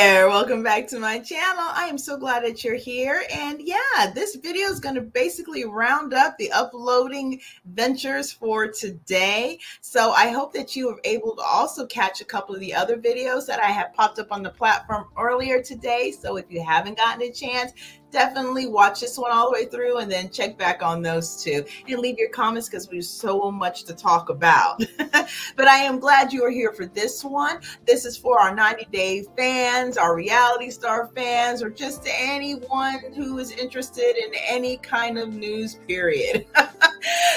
there, welcome back to my channel. I am so glad that you're here. And yeah, this video is going to basically round up the uploading ventures for today. So I hope that you are able to also catch a couple of the other videos that I have popped up on the platform earlier today. So if you haven't gotten a chance, definitely watch this one all the way through and then check back on those two and leave your comments because we have so much to talk about. But I am glad you are here for this one. This is for our 90-day fans, our reality star fans, or just anyone who is interested in any kind of news, period.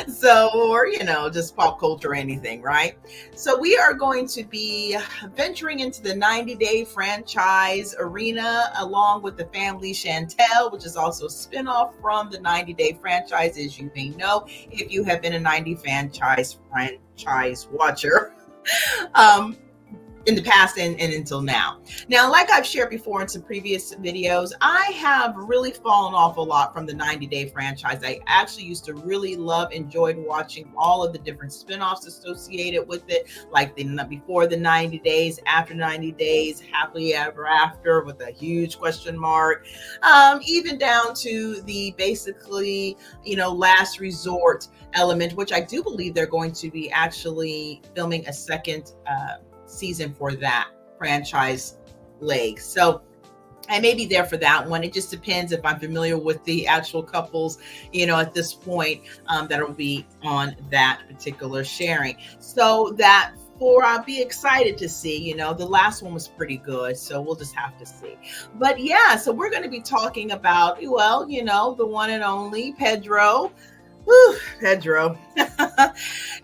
So, or, just pop culture or anything, right? So we are going to be venturing into the 90-day franchise arena along with the family Chantel, which is also a spinoff from the 90-day franchise, as you may know, if you have been a 90 franchise watcher. In the past and until now. Now, like I've shared before in some previous videos, I have really fallen off a lot from the 90-day franchise. I actually used to really enjoyed watching all of the different spinoffs associated with it, like the before the 90 days, after 90 days, happily ever after with a huge question mark, even down to the basically, last resort element, which I do believe they're going to be actually filming a second season for that franchise leg. So I may be there for that one. It just depends if I'm familiar with the actual couples, at this point, that will be on that particular sharing. So that I'll be excited to see, the last one was pretty good. So we'll just have to see. But yeah, so we're going to be talking about, well, the one and only Pedro. Pedro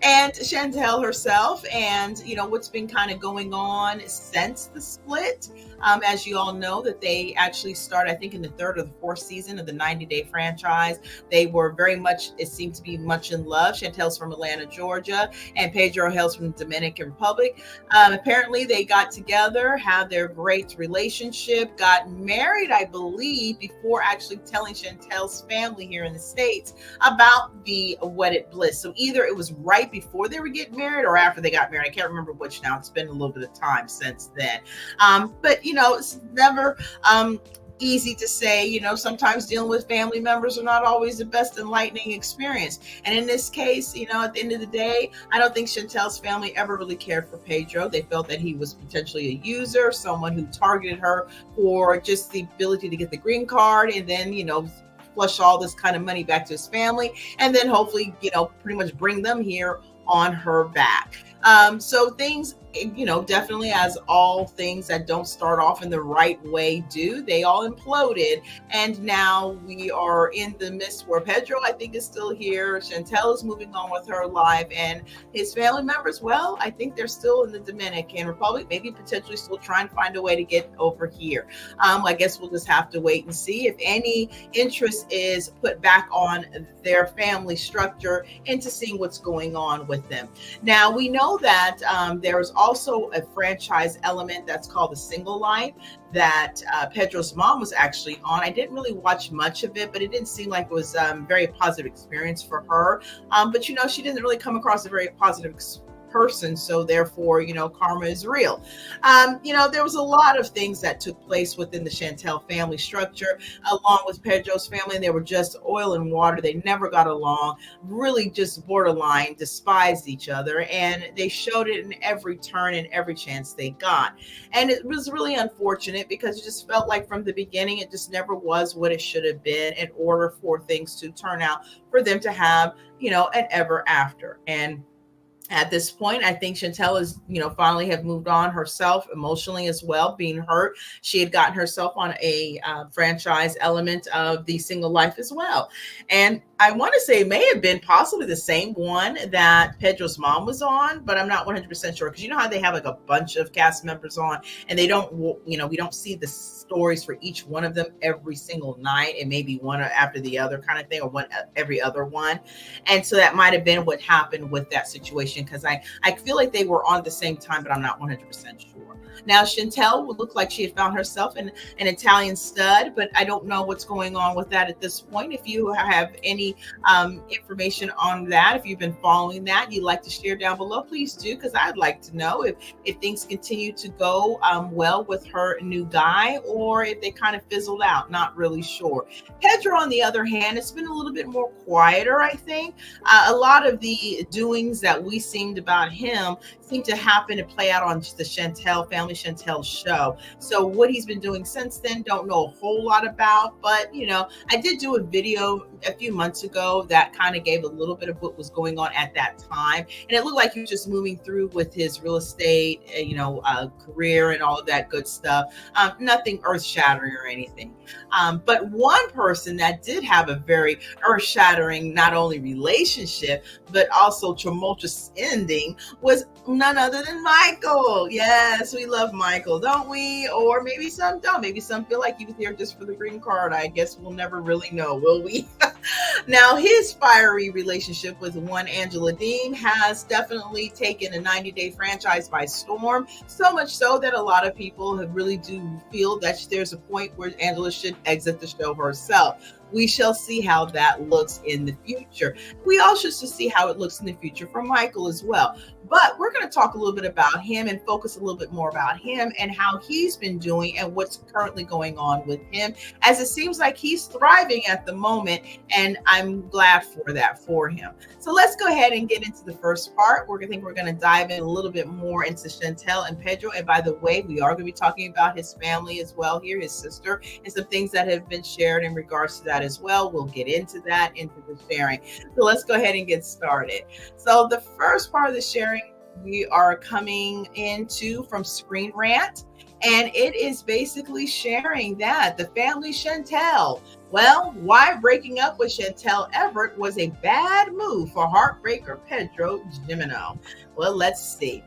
and Chantel herself, and what's been kind of going on since the split. As you all know, that they actually started, I think, in the third or the fourth season of the 90-day franchise. They were very much, it seemed to be much in love. Chantel's from Atlanta, Georgia, and Pedro hails from the Dominican Republic. Apparently, they got together, had their great relationship, got married, I believe, before actually telling Chantel's family here in the States about the wedded bliss. So either it was right before they were getting married or after they got married. I can't remember which now. It's been a little bit of time since then. But it's never easy to say, sometimes dealing with family members are not always the best enlightening experience. And in this case, at the end of the day, I don't think Chantel's family ever really cared for Pedro. They felt that he was potentially a user, someone who targeted her for just the ability to get the green card and then, flush all this kind of money back to his family, and then hopefully, pretty much bring them here on her back. So things, definitely, as all things that don't start off in the right way do, they all imploded. And now we are in the midst where Pedro, I think, is still here. Chantel is moving on with her life, and his family members, well, I think they're still in the Dominican Republic, maybe potentially still trying to find a way to get over here. I guess we'll just have to wait and see if any interest is put back on their family structure into seeing what's going on with them. Now, we know that there is also a franchise element that's called the Single Life that Pedro's mom was actually on. I didn't really watch much of it, but it didn't seem like it was a very positive experience for her. But she didn't really come across a very positive person, so therefore, karma is real. There was a lot of things that took place within the Chantel family structure, along with Pedro's family. They were just oil and water. They never got along, really just borderline despised each other, and they showed it in every turn and every chance they got. And it was really unfortunate because it just felt like from the beginning, it just never was what it should have been in order for things to turn out for them to have, an ever after. And at this point, I think Chantel is, finally have moved on herself emotionally as well, being hurt. She had gotten herself on a franchise element of the Single Life as well. And I want to say it may have been possibly the same one that Pedro's mom was on, but I'm not 100% sure, because how they have like a bunch of cast members on and they don't, we don't see the stories for each one of them every single night, and maybe one after the other kind of thing, or one every other one. And so that might have been what happened with that situation, because I feel like they were on at the same time, but I'm not 100% sure. Now, Chantel would look like she had found herself an Italian stud, but I don't know what's going on with that at this point. If you have any information on that, if you've been following that, you'd like to share down below, please do, because I'd like to know if things continue to go well with her new guy, or if they kind of fizzled out. Not really sure. Pedro, on the other hand, it's been a little bit more quieter, I think. A lot of the doings that we seemed about him seem to happen and play out on just the Family Chantel show. So what he's been doing since then, don't know a whole lot about, but I did do a video a few months ago that kind of gave a little bit of what was going on at that time, and it looked like he was just moving through with his real estate, career and all of that good stuff. Nothing earth-shattering or anything. But one person that did have a very earth-shattering, not only relationship, but also tumultuous ending was none other than Mykol. Yes, we love Mykol, don't we? Or maybe some don't. Maybe some feel like he was here just for the green card. I guess we'll never really know, will we? Now, his fiery relationship with one angeladeem has definitely taken a 90-day franchise by storm. So much so that a lot of people really do feel that there's a point where Angela should exit the show herself. We shall see how that looks in the future. We also should see how it looks in the future for Mykol as well. But we're going to talk a little bit about him and focus a little bit more about him and how he's been doing and what's currently going on with him, as it seems like he's thriving at the moment, and I'm glad for that for him. So let's go ahead and get into the first part. We're going to dive in a little bit more into Chantel and Pedro. And by the way, we are going to be talking about his family as well here, his sister, and some things that have been shared in regards to that as well. We'll get into that, into the sharing. So let's go ahead and get started. So the first part of the sharing we are coming into from Screen Rant, and it is basically sharing that the family Chantel, well, why breaking up with Chantel Everett was a bad move for heartbreaker Pedro Jimeno. Well, let's see.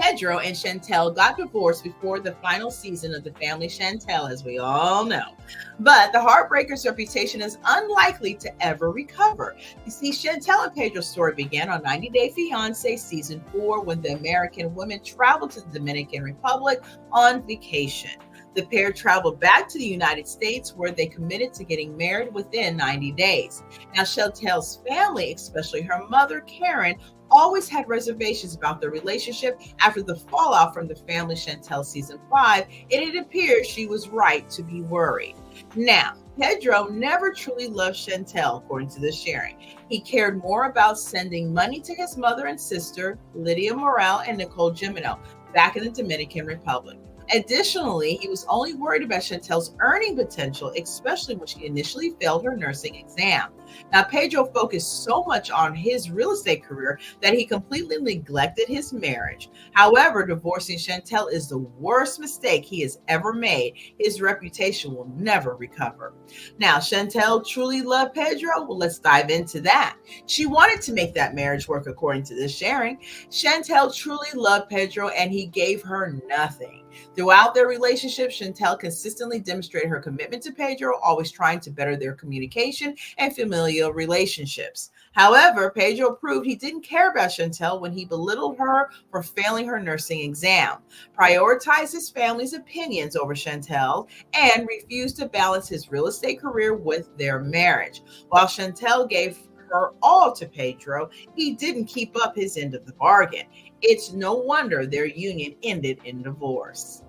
Pedro and Chantel got divorced before the final season of the Family Chantel, as we all know. But the heartbreaker's reputation is unlikely to ever recover. You see, Chantel and Pedro's story began on 90 Day Fiance Season 4 when the American women traveled to the Dominican Republic on vacation. The pair traveled back to the United States, where they committed to getting married within 90 days. Now, Chantel's family, especially her mother, Karen, always had reservations about their relationship after the fallout from the Family Chantel Season 5, and it appears she was right to be worried. Now, Pedro never truly loved Chantel, according to this sharing. He cared more about sending money to his mother and sister, Lydia Morel and Nicole Jimeno, back in the Dominican Republic. Additionally, he was only worried about Chantel's earning potential, especially when she initially failed her nursing exam. Now, Pedro focused so much on his real estate career that he completely neglected his marriage. However, divorcing Chantel is the worst mistake he has ever made. His reputation will never recover. Now, Chantel truly loved Pedro? Well, let's dive into that. She wanted to make that marriage work, according to this sharing. Chantel truly loved Pedro, and he gave her nothing. Throughout their relationship, Chantel consistently demonstrated her commitment to Pedro, always trying to better their communication and familial relationships. However, Pedro proved he didn't care about Chantel when he belittled her for failing her nursing exam, prioritized his family's opinions over Chantel, and refused to balance his real estate career with their marriage. While Chantel gave her all to Pedro, he didn't keep up his end of the bargain. It's no wonder their union ended in divorce.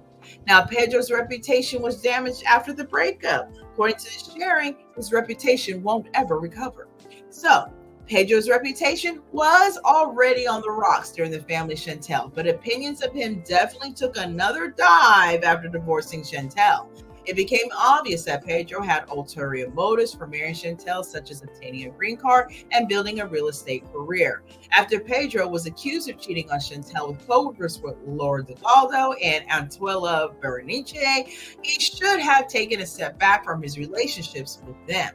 Now, Pedro's reputation was damaged after the breakup. According to the sharing, his reputation won't ever recover. So, Pedro's reputation was already on the rocks during the Family Chantel, but opinions of him definitely took another dive after divorcing Chantel. It became obvious that Pedro had ulterior motives for marrying Chantel, such as obtaining a green card and building a real estate career. After Pedro was accused of cheating on Chantel with co-workers with Laura DeGaldo and Antuela Berenice, he should have taken a step back from his relationships with them.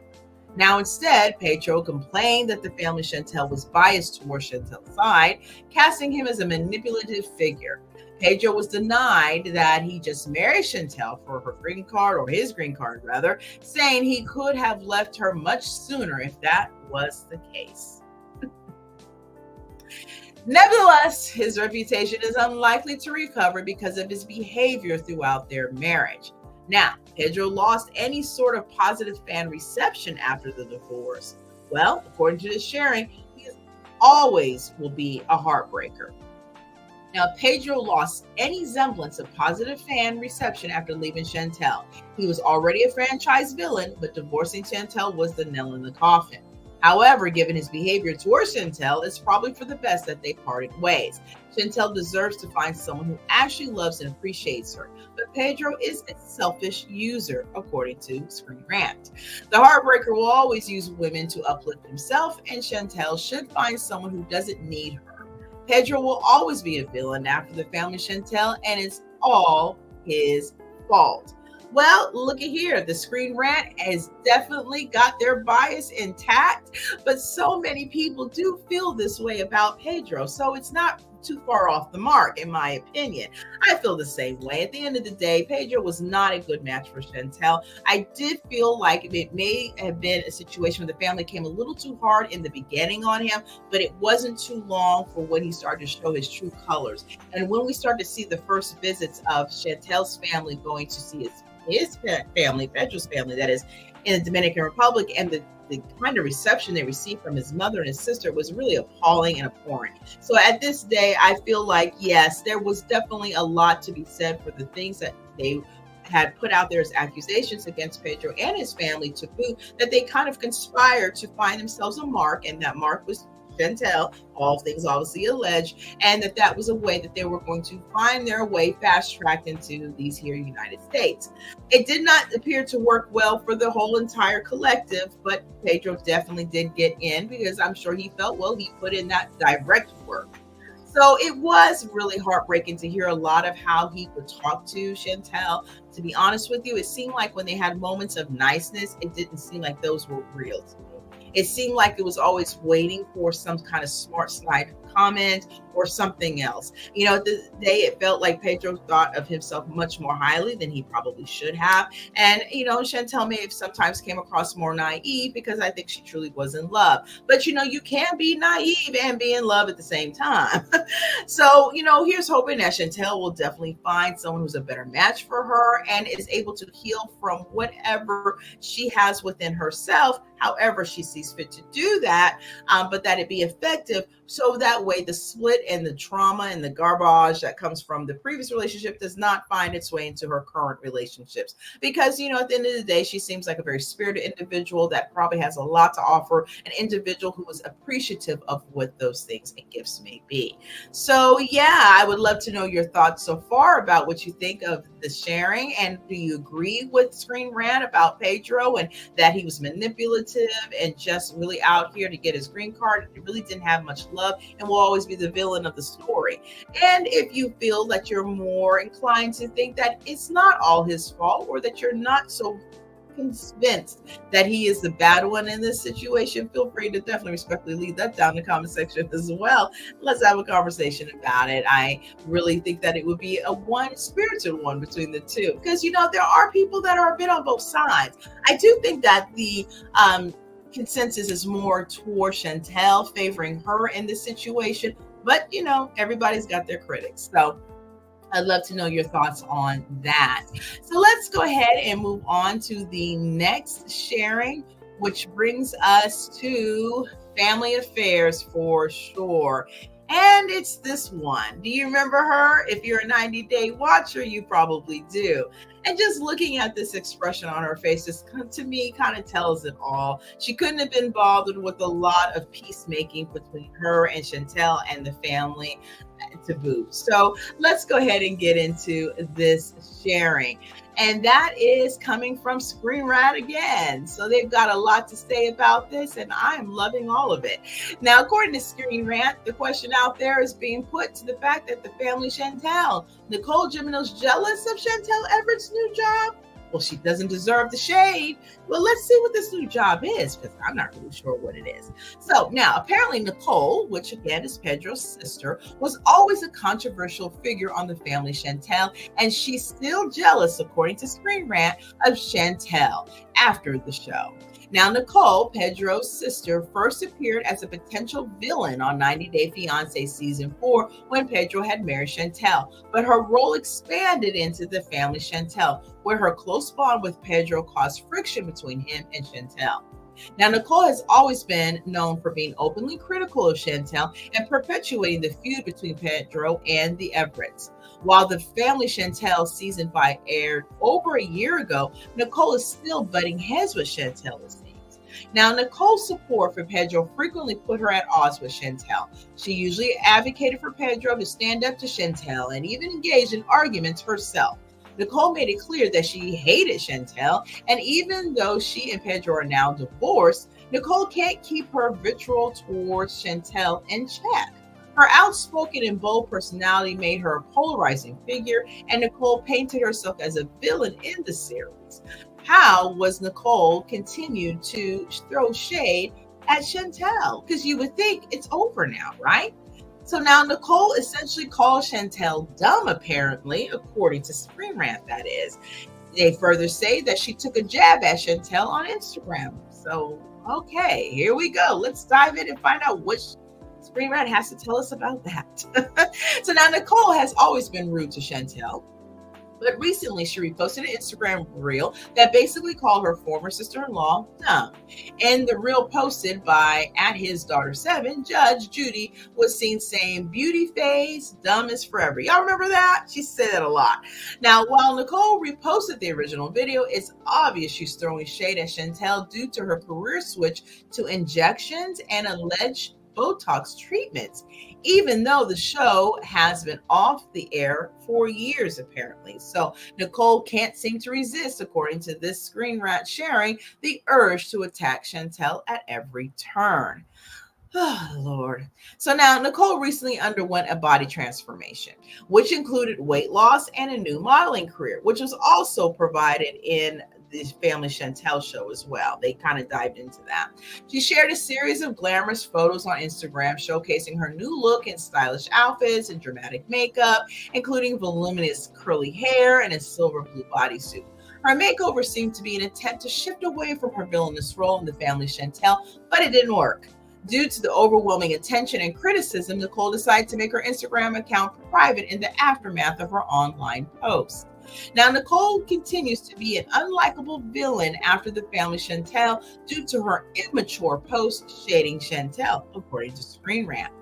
Now, instead, Pedro complained that the family Chantel was biased towards Chantel's side, casting him as a manipulative figure. Pedro was denied that he just married Chantel for her green card, or his green card rather, saying he could have left her much sooner if that was the case. Nevertheless, his reputation is unlikely to recover because of his behavior throughout their marriage. Now, Pedro lost any sort of positive fan reception after the divorce. Well, according to this sharing, he always will be a heartbreaker. Now, Pedro lost any semblance of positive fan reception after leaving Chantel. He was already a franchise villain, but divorcing Chantel was the nail in the coffin. However, given his behavior towards Chantel, it's probably for the best that they parted ways. Chantel deserves to find someone who actually loves and appreciates her, but Pedro is a selfish user, according to Screen Rant. The heartbreaker will always use women to uplift himself, and Chantel should find someone who doesn't need her. Pedro will always be a villain after the family Chantel, and it's all his fault. Well, look at here. The Screen Rant has definitely got their bias intact, but so many people do feel this way about Pedro. So it's not too far off the mark, in my opinion. I feel the same way. At the end of the day, Pedro was not a good match for Chantel. I did feel like it may have been a situation where the family came a little too hard in the beginning on him, but it wasn't too long for when he started to show his true colors. And when we started to see the first visits of Chantel's family going to see his family, Pedro's family, that is, in the Dominican Republic, and the kind of reception they received from his mother and his sister was really appalling and abhorrent. So at this day, I feel like, yes, there was definitely a lot to be said for the things that they had put out there as accusations against Pedro and his family, to boot, that they kind of conspired to find themselves a mark, and that mark was Chantel, all things obviously alleged, and that was a way that they were going to find their way fast-tracked into these here United States. It did not appear to work well for the whole entire collective, but Pedro definitely did get in, because I'm sure he felt, well, he put in that direct work. So it was really heartbreaking to hear a lot of how he would talk to Chantel. To be honest with you, it seemed like when they had moments of niceness, it didn't seem like those were real to me. It seemed like it was always waiting for some kind of smart side comment or something else. You know, at the day, it felt like Pedro thought of himself much more highly than he probably should have. And, you know, Chantel may have sometimes came across more naive, because I think she truly was in love. But, you know, you can be naive and be in love at the same time. So, you know, here's hoping that Chantel will definitely find someone who's a better match for her and is able to heal from whatever she has within herself, however she sees fit to do that, but that it be effective, so that way the split and the trauma and the garbage that comes from the previous relationship does not find its way into her current relationships. Because, you know, at the end of the day, she seems like a very spirited individual that probably has a lot to offer, an individual who is appreciative of what those things and gifts may be. So yeah, I would love to know your thoughts so far about what you think of the sharing, and do you agree with Screen Rant about Pedro and that he was manipulative and just really out here to get his green card? He really didn't have much love and will always be the villain of the story. And if you feel that you're more inclined to think that it's not all his fault, or that you're not so convinced that he is the bad one in this situation, feel free to definitely respectfully leave that down in the comment section as well. Let's have a conversation about it. I really think that it would be a one spiritual one between the two, because, you know, there are people that are a bit on both sides. I do think that the consensus is more toward Chantel, favoring her in this situation, but, you know, everybody's got their critics. So I'd love to know your thoughts on that. So let's go ahead and move on to the next sharing, which brings us to family affairs for sure. And it's this one. Do you remember her? If you're a 90-day watcher, you probably do. And just looking at this expression on her face, just to me kind of tells it all. She couldn't have been bothered with a lot of peacemaking between her and Chantel and the family to boot. So let's go ahead and get into this sharing. And that is coming from Screen Rant again. So they've got a lot to say about this, and I'm loving all of it. Now, according to Screen Rant, the question out there is being put to the fact that the family Chantel, Nicole Gimino's jealous of Chantel Everett's new job. Well, she doesn't deserve the shade. Well, let's see what this new job is, because I'm not really sure what it is. So now, apparently Nicole, which again is Pedro's sister, was always a controversial figure on the family Chantel, and she's still jealous, according to Screen Rant, of Chantel after the show. Now, Nicole, Pedro's sister, first appeared as a potential villain on 90 Day Fiance Season 4 when Pedro had married Chantel, but her role expanded into the family Chantel, where her close bond with Pedro caused friction between him and Chantel. Now, Nicole has always been known for being openly critical of Chantel and perpetuating the feud between Pedro and the Everetts. While the family Chantel Season 5 aired over a year ago, Nicole is still butting heads with Chantel, it seems. Now, Nicole's support for Pedro frequently put her at odds with Chantel. She usually advocated for Pedro to stand up to Chantel and even engaged in arguments herself. Nicole made it clear that she hated Chantel, and even though she and Pedro are now divorced, Nicole can't keep her vitriol towards Chantel in check. Her outspoken and bold personality made her a polarizing figure, and Nicole painted herself as a villain in the series. How was Nicole continued to throw shade at Chantel? Because you would think it's over now, right? So now Nicole essentially calls Chantel dumb, apparently, according to Screen Rant, that is. They further say that she took a jab at Chantel on Instagram. So, okay, here we go. Let's dive in and find out what Screen Rant has to tell us about that. So now Nicole has always been rude to Chantel, but recently she reposted an Instagram reel that basically called her former sister-in-law dumb. And the reel posted by @HisDaughter7, Judge Judy was seen saying, "Beauty phase, dumb is forever." Y'all remember that? She said that a lot. Now, while Nicole reposted the original video, it's obvious she's throwing shade at Chantel due to her career switch to injections and alleged Botox treatments, even though the show has been off the air for years, apparently. So Nicole can't seem to resist, according to this Screen Rant sharing, the urge to attack Chantel at every turn. Oh, Lord. So now Nicole recently underwent a body transformation, which included weight loss and a new modeling career, which was also provided in the family Chantel show as well. They kind of dived into that. She shared a series of glamorous photos on Instagram showcasing her new look in stylish outfits and dramatic makeup, including voluminous curly hair and a silver blue bodysuit. Her makeover seemed to be an attempt to shift away from her villainous role in the family Chantel, but it didn't work. Due to the overwhelming attention and criticism, Nicole decided to make her Instagram account private in the aftermath of her online post. Now, Nicole continues to be an unlikable villain after the family Chantel due to her immature post shading Chantel, according to Screen Rant.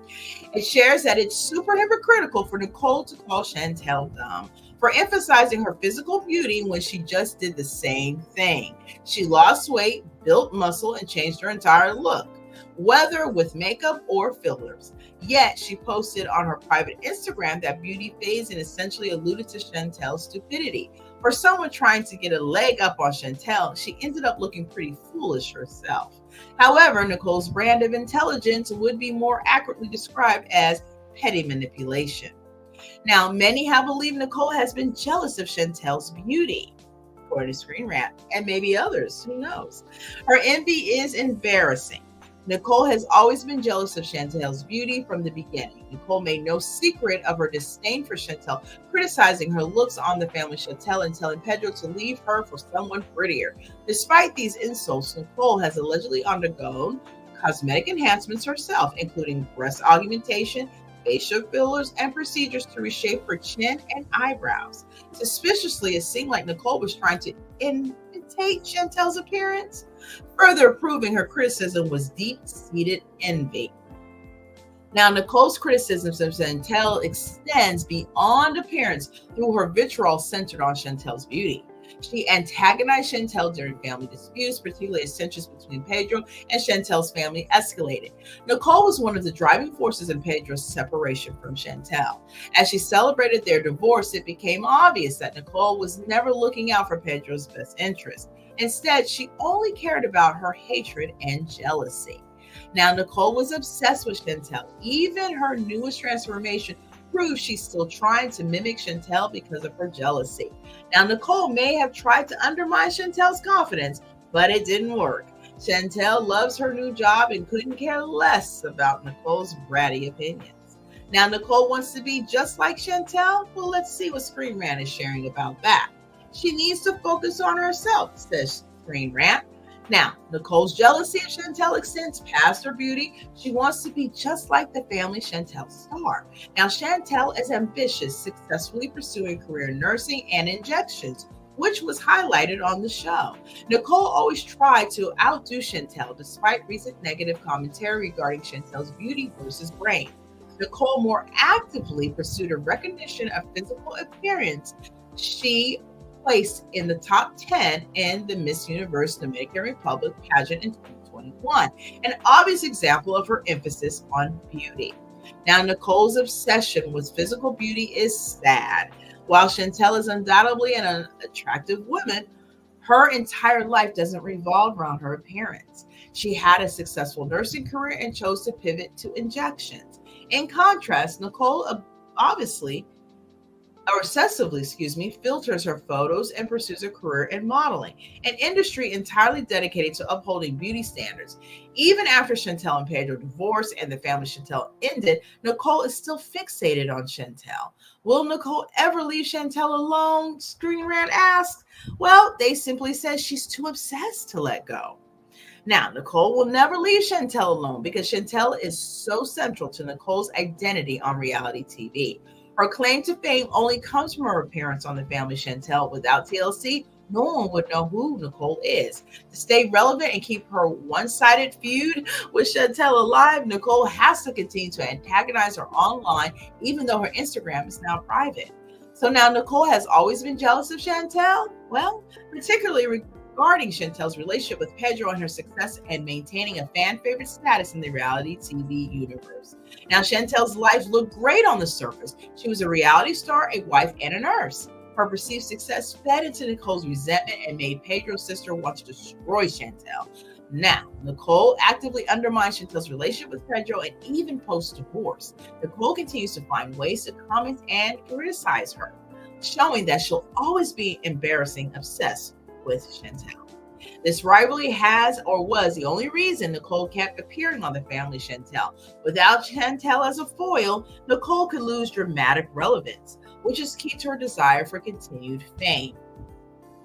It shares that it's super hypocritical for Nicole to call Chantel dumb for emphasizing her physical beauty when she just did the same thing. She lost weight, built muscle, and changed her entire look, whether with makeup or fillers. Yet she posted on her private Instagram that beauty phase and essentially alluded to Chantel's stupidity. For someone trying to get a leg up on Chantel, she ended up looking pretty foolish herself. However, Nicole's brand of intelligence would be more accurately described as petty manipulation. Now, many have believed Nicole has been jealous of Chantel's beauty, according to Screen Rant, and maybe others, who knows. Her envy is embarrassing. Nicole has always been jealous of Chantel's beauty from the beginning. Nicole made no secret of her disdain for Chantel, criticizing her looks on the family Chantel and telling Pedro to leave her for someone prettier. Despite these insults, Nicole has allegedly undergone cosmetic enhancements herself, including breast augmentation, facial fillers, and procedures to reshape her chin and eyebrows. Suspiciously, it seemed like Nicole was trying to imitate Chantel's appearance, further proving her criticism was deep-seated envy. Now, Nicole's criticisms of Chantel extends beyond appearance through her vitriol centered on Chantel's beauty. She antagonized Chantel during family disputes, particularly as tensions between Pedro and Chantel's family escalated. Nicole was one of the driving forces in Pedro's separation from Chantel. As she celebrated their divorce, it became obvious that Nicole was never looking out for Pedro's best interest. Instead, she only cared about her hatred and jealousy. Now, Nicole was obsessed with Chantel. Even her newest transformation proves she's still trying to mimic Chantel because of her jealousy. Now, Nicole may have tried to undermine Chantel's confidence, but it didn't work. Chantel loves her new job and couldn't care less about Nicole's bratty opinions. Now, Nicole wants to be just like Chantel? Well, let's see what Screen Rant is sharing about that. She needs to focus on herself, says Screen Rant. Now, Nicole's jealousy of Chantel extends past her beauty. She wants to be just like the family Chantel star. Now, Chantel is ambitious, successfully pursuing career in nursing and injections, which was highlighted on the show. Nicole always tried to outdo Chantel despite recent negative commentary regarding Chantel's beauty versus brain. Nicole more actively pursued a recognition of physical appearance. She placed in the top 10 in the Miss Universe Dominican Republic pageant in 2021, an obvious example of her emphasis on beauty. Now, Nicole's obsession with physical beauty is sad. While Chantel is undoubtedly an attractive woman, her entire life doesn't revolve around her appearance. She had a successful nursing career and chose to pivot to injections. In contrast, Nicole obsessively filters her photos and pursues a career in modeling, an industry entirely dedicated to upholding beauty standards. Even after Chantel and Pedro divorced and the family Chantel ended, Nicole is still fixated on Chantel. Will Nicole ever leave Chantel alone? Screen Rant asked. Well, they simply said she's too obsessed to let go. Now, Nicole will never leave Chantel alone because Chantel is so central to Nicole's identity on reality TV. Her claim to fame only comes from her appearance on the family Chantel. Without TLC, no one would know who Nicole is. To stay relevant and keep her one-sided feud with Chantel alive, Nicole has to continue to antagonize her online, even though her Instagram is now private. So now Nicole has always been jealous of Chantel? Well, particularly regarding Chantel's relationship with Pedro and her success in maintaining a fan favorite status in the reality TV universe. Now, Chantel's life looked great on the surface. She was a reality star, a wife, and a nurse. Her perceived success fed into Nicole's resentment and made Pedro's sister want to destroy Chantel. Now, Nicole actively undermines Chantel's relationship with Pedro and even post-divorce. Nicole continues to find ways to comment and criticize her, showing that she'll always be embarrassing obsessed with Chantel. This rivalry has or was the only reason Nicole kept appearing on the family Chantel. Without Chantel as a foil, Nicole could lose dramatic relevance, which is key to her desire for continued fame.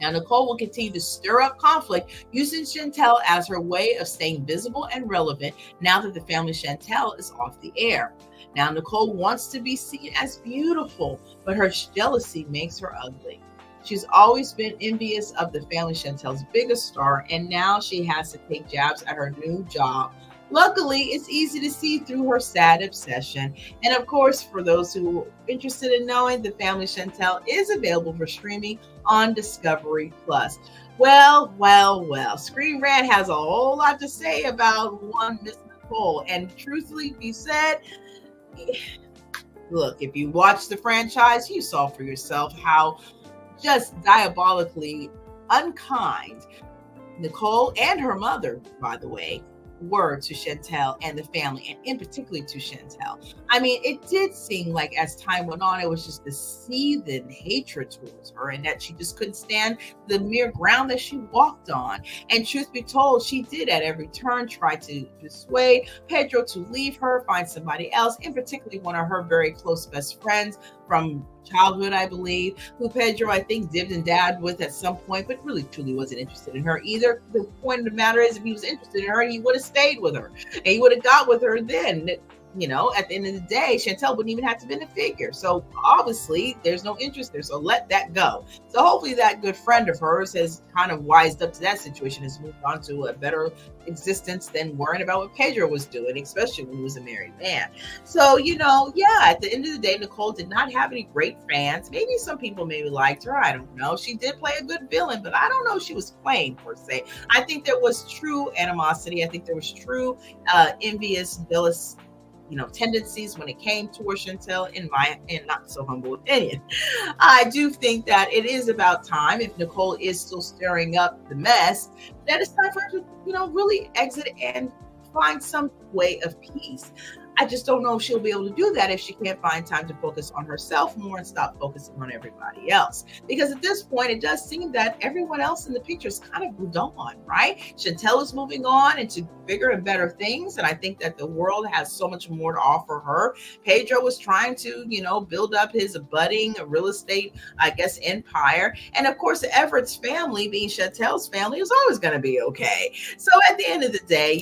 Now, Nicole will continue to stir up conflict using Chantel as her way of staying visible and relevant now that the family Chantel is off the air. Now, Nicole wants to be seen as beautiful, but her jealousy makes her ugly. She's always been envious of the family Chantel's biggest star, and now she has to take jabs at her new job. Luckily, it's easy to see through her sad obsession. And of course, for those who are interested in knowing, the family Chantel is available for streaming on Discovery Plus. Well. Screen Rant has a whole lot to say about one Miss Nicole. And truthfully be said, look, if you watch the franchise, you saw for yourself how just diabolically unkind Nicole and her mother, by the way, were to Chantel and the family, and in particular to Chantel. I mean, it did seem like as time went on, it was just the seething hatred towards her, and that she just couldn't stand the mere ground that she walked on. And truth be told, she did at every turn try to persuade Pedro to leave her, find somebody else, and particularly one of her very close best friends from childhood, I believe, who Pedro, I think, dibbed and dabbed with at some point, but really truly wasn't interested in her either. The point of the matter is, if he was interested in her, he would have stayed with her, and he would have got with her then. You know, at the end of the day, Chantel wouldn't even have to be in the figure. So obviously there's no interest there. So let that go. So hopefully that good friend of hers has kind of wised up to that situation, has moved on to a better existence than worrying about what Pedro was doing, especially when he was a married man. So, you know, yeah, at the end of the day, Nicole did not have any great fans. Maybe some people maybe liked her. I don't know. She did play a good villain, but I don't know if she was playing per se. I think there was true animosity. I think there was true envious, jealous, tendencies when it came towards Chantel, in my not so humble opinion. I do think that it is about time, if Nicole is still stirring up the mess, that it's time for her to, really exit and find some way of peace. I just don't know if she'll be able to do that if she can't find time to focus on herself more and stop focusing on everybody else. Because at this point, it does seem that everyone else in the picture is kind of moved on, right? Chantel is moving on into bigger and better things. And I think that the world has so much more to offer her. Pedro was trying to, build up his budding real estate, I guess, empire. And of course, the Everett's family, being Chantel's family, is always going to be okay. So at the end of the day,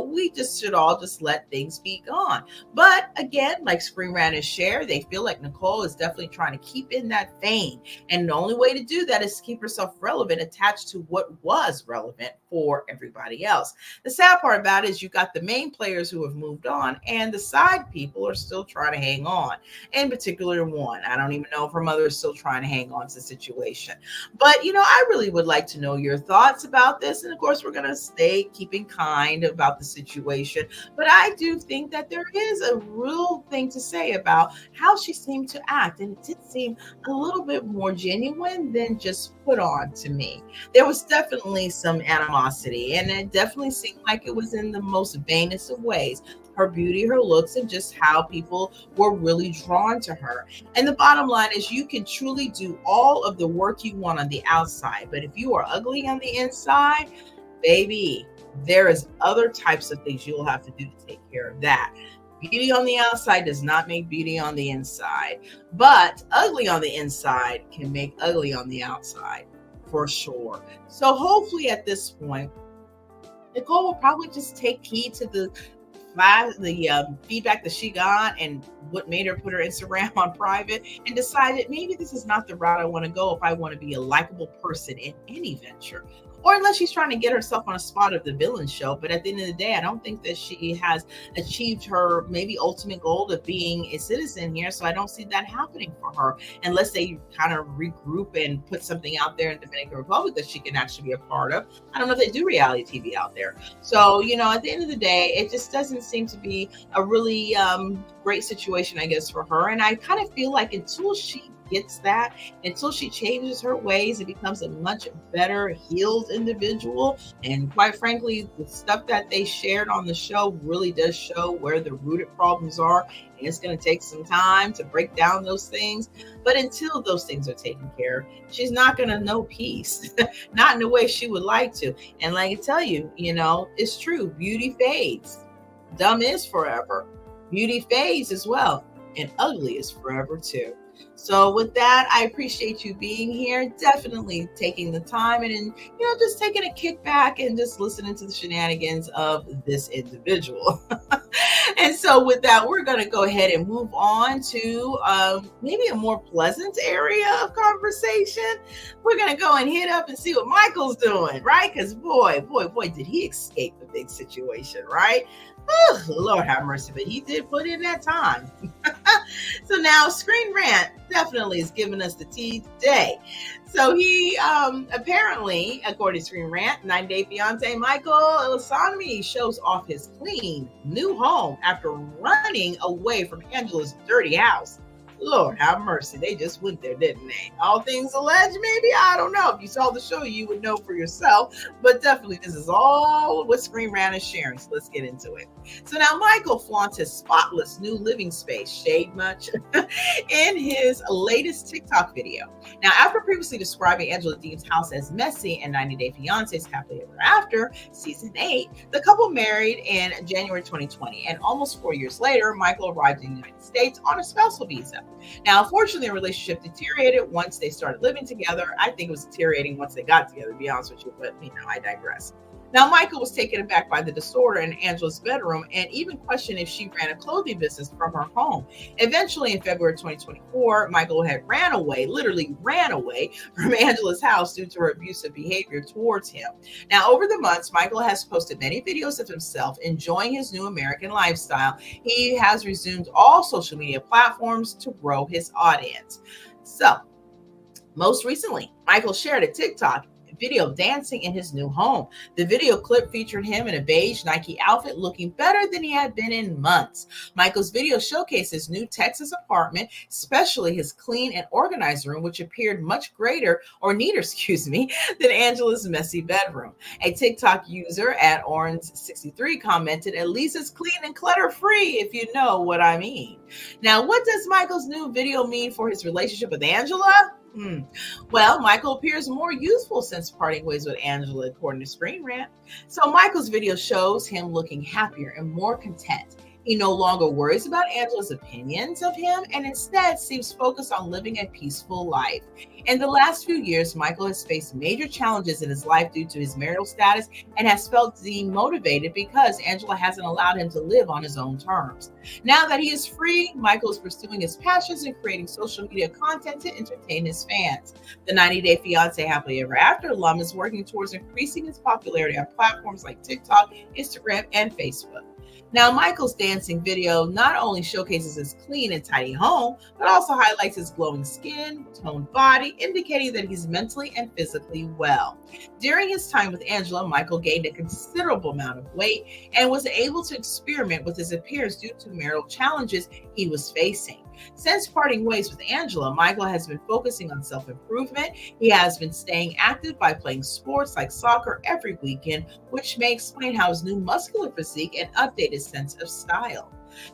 we just should all just let things be gone. But again, like Screen Rant has shared, they feel like Nicole is definitely trying to keep in that vein. And the only way to do that is to keep herself relevant, attached to what was relevant for everybody else. The sad part about it is you got the main players who have moved on, and the side people are still trying to hang on. In particular, one. I don't even know if her mother is still trying to hang on to the situation. But, I really would like to know your thoughts about this. And of course, we're going to stay keeping kind about the situation. But I do think that there is a real thing to say about how she seemed to act. And it did seem a little bit more genuine than just put on to me. There was definitely some animosity, and it definitely seemed like it was in the most vainest of ways. Her beauty, her looks, and just how people were really drawn to her. And the bottom line is you can truly do all of the work you want on the outside, but if you are ugly on the inside, baby, there is other types of things you'll have to do to take care of that. Beauty on the outside does not make beauty on the inside, but ugly on the inside can make ugly on the outside for sure. So hopefully at this point, Nicole will probably just take heed to the feedback that she got and what made her put her Instagram on private, and decided maybe this is not the route I want to go if I want to be a likable person in any venture. Or unless she's trying to get herself on a spot of the villain show. But at the end of the day, I don't think that she has achieved her maybe ultimate goal of being a citizen here. So I don't see that happening for her unless they kind of regroup and put something out there in Dominican Republic that she can actually be a part of. I don't know if they do reality TV out there. So, at the end of the day, it just doesn't seem to be a really great situation, I guess, for her. And I kind of feel like until she gets that, until she changes her ways and becomes a much better healed individual, and quite frankly, the stuff that they shared on the show really does show where the rooted problems are, and it's going to take some time to break down those things. But until those things are taken care of, she's not going to know peace, not in the way she would like to. And like I tell you, it's true, beauty fades. Dumb is forever. Beauty fades as well, and ugly is forever too. So with that, I appreciate you being here, definitely taking the time and just taking a kick back and just listening to the shenanigans of this individual. And so with that, we're going to go ahead and move on to maybe a more pleasant area of conversation. We're going to go and hit up and see what Mykol's doing, right? Because boy, did he escape the big situation, right? Oh, Lord have mercy, but he did put in that time. So now Screen Rant definitely is giving us the tea today. So he apparently, according to Screen Rant, 90-day fiance Mykol shows off his clean new home after running away from Angela's dirty house. Lord have mercy. They just went there, didn't they? All things alleged, maybe? I don't know. If you saw the show, you would know for yourself. But definitely, this is all what Screen Rant is sharing. So let's get into it. So now Mykol flaunts his spotless new living space, shade much, in his latest TikTok video. Now, after previously describing Angela Deem's house as messy and 90-Day Fiance's Happily Ever After, season 8, the couple married in January 2020. And almost 4 years later, Mykol arrived in the United States on a spousal visa. Now, unfortunately, the relationship deteriorated once they started living together. I think it was deteriorating once they got together, to be honest with you, but I digress. Now, Mykol was taken aback by the disorder in Angela's bedroom and even questioned if she ran a clothing business from her home. Eventually, in February 2024, Mykol had literally ran away from Angela's house due to her abusive behavior towards him. Now, over the months, Mykol has posted many videos of himself enjoying his new American lifestyle. He has resumed all social media platforms to grow his audience. So, most recently, Mykol shared a TikTok video dancing in his new home. The video clip featured him in a beige Nike outfit looking better than he had been in months. Mykol's video showcased his new Texas apartment, especially his clean and organized room, which appeared much greater or neater, than Angela's messy bedroom. A TikTok user at Orange63 commented, "At least it's clean and clutter-free, if you know what I mean." Now, what does Mykol's new video mean for his relationship with Angela? Well, Mykol appears more youthful since parting ways with Angela, according to Screen Rant. So Mykol's video shows him looking happier and more content. He no longer worries about Angela's opinions of him and instead seems focused on living a peaceful life. In the last few years, Mykol has faced major challenges in his life due to his marital status and has felt demotivated because Angela hasn't allowed him to live on his own terms. Now that he is free, Mykol is pursuing his passions and creating social media content to entertain his fans. The 90 Day Fiance Happily Ever After alum is working towards increasing his popularity on platforms like TikTok, Instagram, and Facebook. Now, Mykol's dancing video not only showcases his clean and tidy home, but also highlights his glowing skin, toned body, indicating that he's mentally and physically well. During his time with Angela, Mykol gained a considerable amount of weight and was able to experiment with his appearance due to marital challenges he was facing. Since parting ways with Angela, Mykol has been focusing on self-improvement. He has been staying active by playing sports like soccer every weekend, which may explain how his new muscular physique and updated sense of style.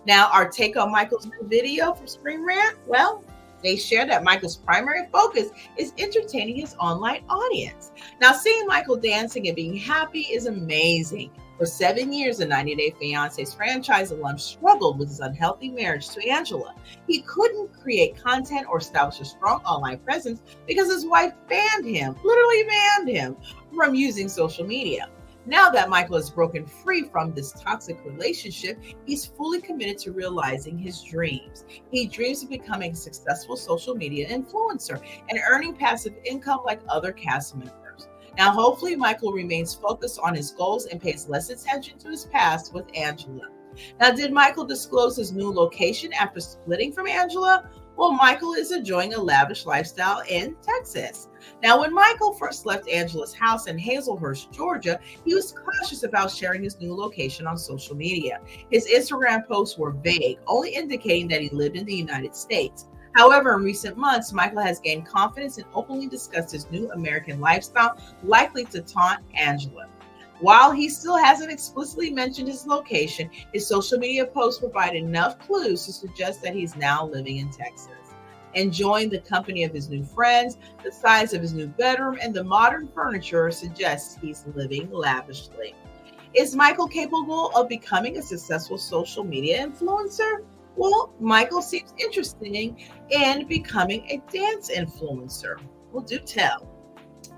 Now, our take on Mykol's new video from Screen Rant? Well, they share that Mykol's primary focus is entertaining his online audience. Now, seeing Mykol dancing and being happy is amazing. For 7 years, the 90 Day Fiance's franchise alum struggled with his unhealthy marriage to Angela. He couldn't create content or establish a strong online presence because his wife literally banned him from using social media. Now that Mykol has broken free from this toxic relationship, he's fully committed to realizing his dreams. He dreams of becoming a successful social media influencer and earning passive income like other cast members. Now, hopefully, Mykol remains focused on his goals and pays less attention to his past with Angela. Now, did Mykol disclose his new location after splitting from Angela? Well, Mykol is enjoying a lavish lifestyle in Texas. Now, when Mykol first left Angela's house in Hazelhurst, Georgia, he was cautious about sharing his new location on social media. His Instagram posts were vague, only indicating that he lived in the United States. However, in recent months, Mykol has gained confidence and openly discussed his new American lifestyle, likely to taunt Angela. While he still hasn't explicitly mentioned his location, his social media posts provide enough clues to suggest that he's now living in Texas. Enjoying the company of his new friends, the size of his new bedroom, and the modern furniture suggests he's living lavishly. Is Mykol capable of becoming a successful social media influencer? Well, Mykol seems interested in becoming a dance influencer. Well, do tell.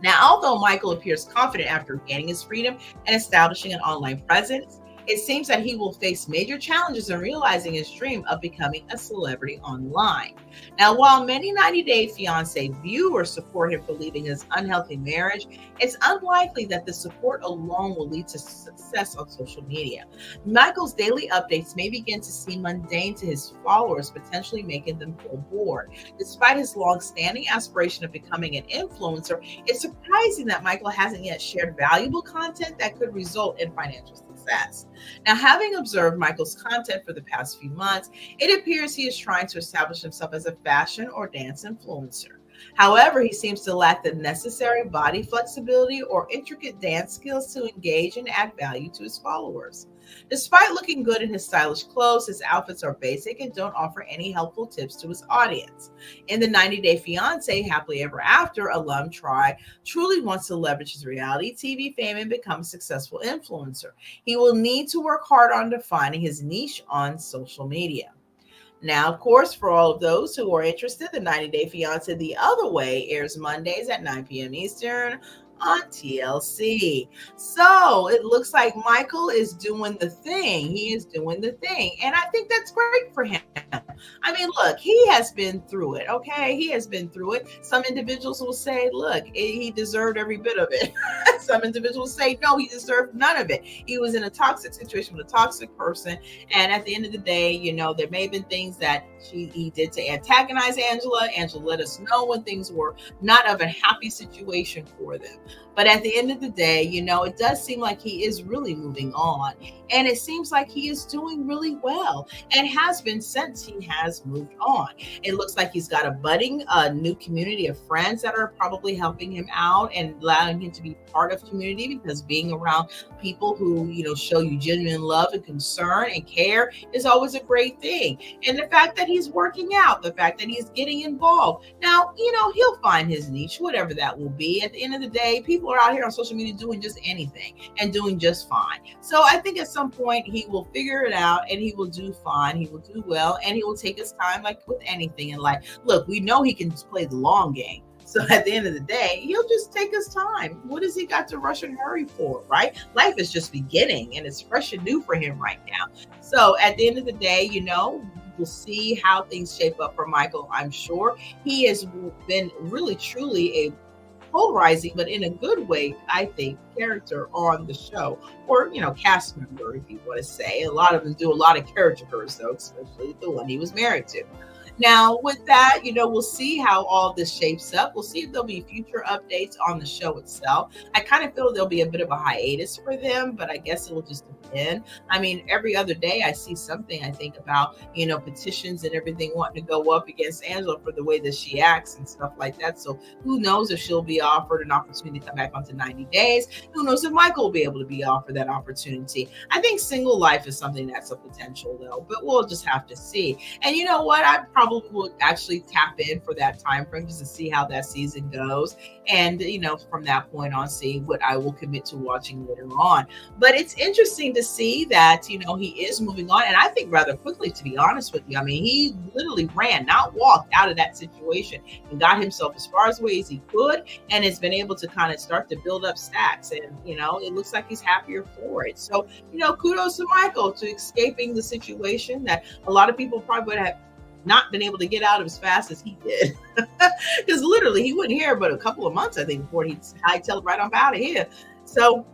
Now, although Mykol appears confident after gaining his freedom and establishing an online presence, it seems that he will face major challenges in realizing his dream of becoming a celebrity online. Now, while many 90 Day Fiance viewers support him for leaving his unhealthy marriage, it's unlikely that the support alone will lead to success on social media. Mykol's daily updates may begin to seem mundane to his followers, potentially making them feel bored. Despite his long-standing aspiration of becoming an influencer, it's surprising that Mykol hasn't yet shared valuable content that could result in financial success. Now, having observed Mykol's content for the past few months, it appears he is trying to establish himself as a fashion or dance influencer. However, he seems to lack the necessary body flexibility or intricate dance skills to engage and add value to his followers. Despite looking good in his stylish clothes, his outfits are basic and don't offer any helpful tips to his audience. In the 90 Day Fiance Happily Ever After, alum truly wants to leverage his reality TV fame and become a successful influencer. He will need to work hard on defining his niche on social media. Now, of course, for all of those who are interested, the 90 Day Fiance The Other Way airs Mondays at 9 p.m. Eastern on TLC. So it looks like Mykol is doing the thing. He is doing the thing. And I think that's great for him. I mean, look, he has been through it. Okay. He has been through it. Some individuals will say, look, he deserved every bit of it. Some individuals say, no, he deserved none of it. He was in a toxic situation with a toxic person. And at the end of the day, you know, there may have been things that he did to antagonize Angela. Angela let us know when things were not of a happy situation for them. But at the end of the day, it does seem like he is really moving on. And it seems like he is doing really well and has been since he has moved on. It looks like he's got a budding new community of friends that are probably helping him out and allowing him to be part of community, because being around people who, show you genuine love and concern and care is always a great thing. And the fact that he's working out, the fact that he's getting involved. Now, he'll find his niche, whatever that will be. At the end of the day, people are out here on social media doing just anything and doing just fine. So I think at some point he will figure it out and he will do fine. He will do well, and he will take his time, like with anything in life. Look, we know he can play the long game. So at the end of the day, he'll just take his time. What has he got to rush and hurry for, right? Life is just beginning and it's fresh and new for him right now. So at the end of the day, we'll see how things shape up for Mykol. I'm sure he has been really, truly a polarizing, but in a good way, I think, character on the show, or cast member, if you want to say. A lot of them do a lot of characters, though, especially the one he was married to. Now, with that, we'll see how all this shapes up. We'll see if there'll be future updates on the show itself. I kind of feel there'll be a bit of a hiatus for them, but I guess it will just depend. I mean, every other day I see something, I think, about, petitions and everything wanting to go up against Angela for the way that she acts and stuff like that. So who knows if she'll be offered an opportunity to come back onto 90 days. Who knows if Mykol will be able to be offered that opportunity. I think single life is something that's a potential, though, but we'll just have to see. And you know what? I probably will actually tap in for that time frame just to see how that season goes, and from that point on, see what I will commit to watching later on. But it's interesting to see that he is moving on, and I think rather quickly, to be honest with you. I mean, he literally ran, not walked, out of that situation and got himself as far away as he could, and has been able to kind of start to build up stacks, and it looks like he's happier for it. So kudos to Mykol to escaping the situation that a lot of people probably would have not been able to get out of as fast as he did. Because literally he wouldn't hear but a couple of months, I think, before he'd hightail it right on out of here. So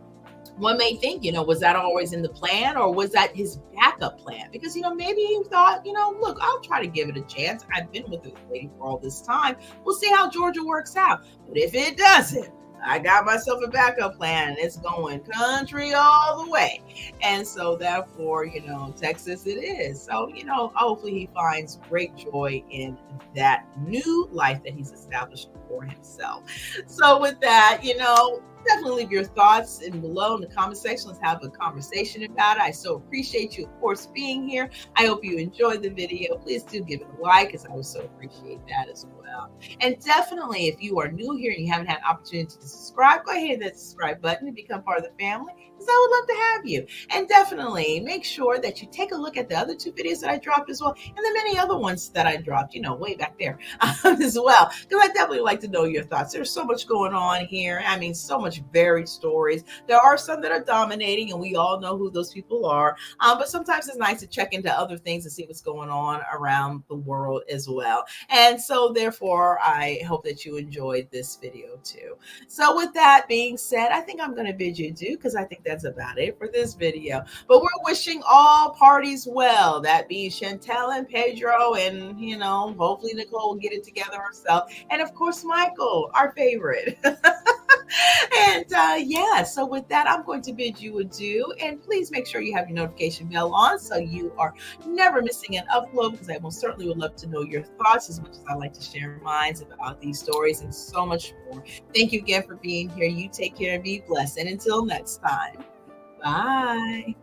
one may think, was that always in the plan, or was that his backup plan? Because, maybe he thought, look, I'll try to give it a chance. I've been with this lady for all this time. We'll see how Georgia works out. But if it doesn't, I got myself a backup plan, and it's going country all the way. And so therefore, Texas it is. So, hopefully he finds great joy in that new life that he's established for himself. So with that, definitely leave your thoughts below in the comment section. Let's have a conversation about it. I so appreciate you, of course, being here. I hope you enjoyed the video. Please do give it a like, because I would so appreciate that as well. And definitely, if you are new here and you haven't had an opportunity to subscribe, go ahead and hit that subscribe button and become part of the family, because I would love to have you. And definitely make sure that you take a look at the other 2 videos that I dropped as well, and the many other ones that I dropped, way back there as well, because I definitely like to know your thoughts. There's so much going on here. I mean, so much varied stories. There are some that are dominating, and we all know who those people are. But sometimes it's nice to check into other things and see what's going on around the world as well. And so therefore, I hope that you enjoyed this video too. So with that being said, I think I'm going to bid you adieu, because I think that's about it for this video. But we're wishing all parties well, that being Chantel and Pedro, and hopefully Nicole will get it together herself, and of course Mykol, our favorite. And yeah, so with that, I'm going to bid you adieu, and please make sure you have your notification bell on so you are never missing an upload, because I most certainly would love to know your thoughts as much as I like to share minds about these stories and so much more. Thank you again for being here. You take care and be blessed, and until next time, bye.